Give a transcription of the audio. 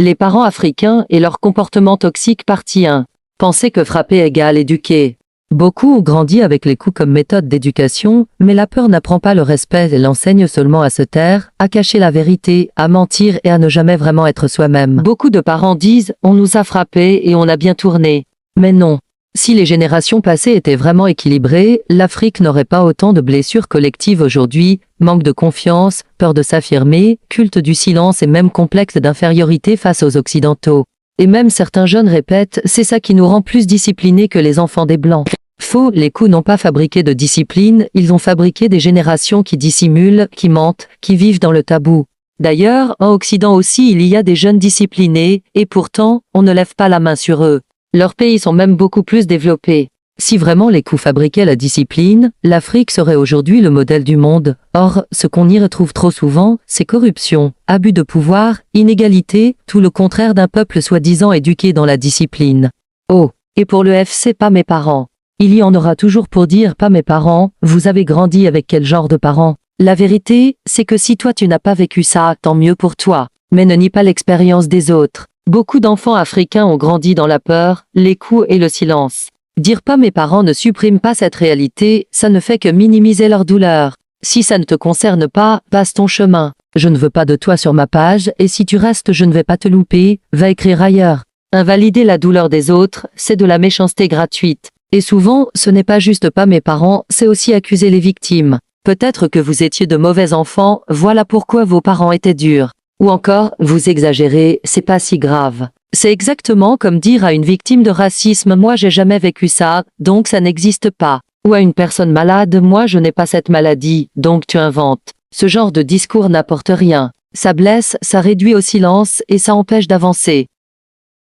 Les parents africains et leur comportement toxique partie 1. Penser que frapper égale éduquer. Beaucoup ont grandi avec les coups comme méthode d'éducation, mais la peur n'apprend pas le respect et l'enseigne seulement à se taire, à cacher la vérité, à mentir et à ne jamais vraiment être soi-même. Beaucoup de parents disent « on nous a frappés et on a bien tourné ». Mais non. Si les générations passées étaient vraiment équilibrées, l'Afrique n'aurait pas autant de blessures collectives aujourd'hui, manque de confiance, peur de s'affirmer, culte du silence et même complexe d'infériorité face aux Occidentaux. Et même certains jeunes répètent « c'est ça qui nous rend plus disciplinés que les enfants des Blancs ». Faux, les coups n'ont pas fabriqué de discipline, ils ont fabriqué des générations qui dissimulent, qui mentent, qui vivent dans le tabou. D'ailleurs, en Occident aussi il y a des jeunes disciplinés, et pourtant, on ne lève pas la main sur eux. Leurs pays sont même beaucoup plus développés. Si vraiment les coups fabriquaient la discipline, l'Afrique serait aujourd'hui le modèle du monde. Or, ce qu'on y retrouve trop souvent, c'est corruption, abus de pouvoir, inégalité, tout le contraire d'un peuple soi-disant éduqué dans la discipline. Oh, et pour le FC pas mes parents. Il y en aura toujours pour dire pas mes parents, vous avez grandi avec quel genre de parents? La vérité, c'est que si toi tu n'as pas vécu ça, tant mieux pour toi. Mais ne nie pas l'expérience des autres. Beaucoup d'enfants africains ont grandi dans la peur, les coups et le silence. Dire pas mes parents ne supprime pas cette réalité, ça ne fait que minimiser leur douleur. Si ça ne te concerne pas, passe ton chemin. Je ne veux pas de toi sur ma page, et si tu restes je ne vais pas te louper, va écrire ailleurs. Invalider la douleur des autres, c'est de la méchanceté gratuite. Et souvent, ce n'est pas juste pas mes parents, c'est aussi accuser les victimes. Peut-être que vous étiez de mauvais enfants, voilà pourquoi vos parents étaient durs. Ou encore, vous exagérez, c'est pas si grave. C'est exactement comme dire à une victime de racisme « moi j'ai jamais vécu ça, donc ça n'existe pas ». Ou à une personne malade « moi je n'ai pas cette maladie, donc tu inventes ». Ce genre de discours n'apporte rien. Ça blesse, ça réduit au silence et ça empêche d'avancer.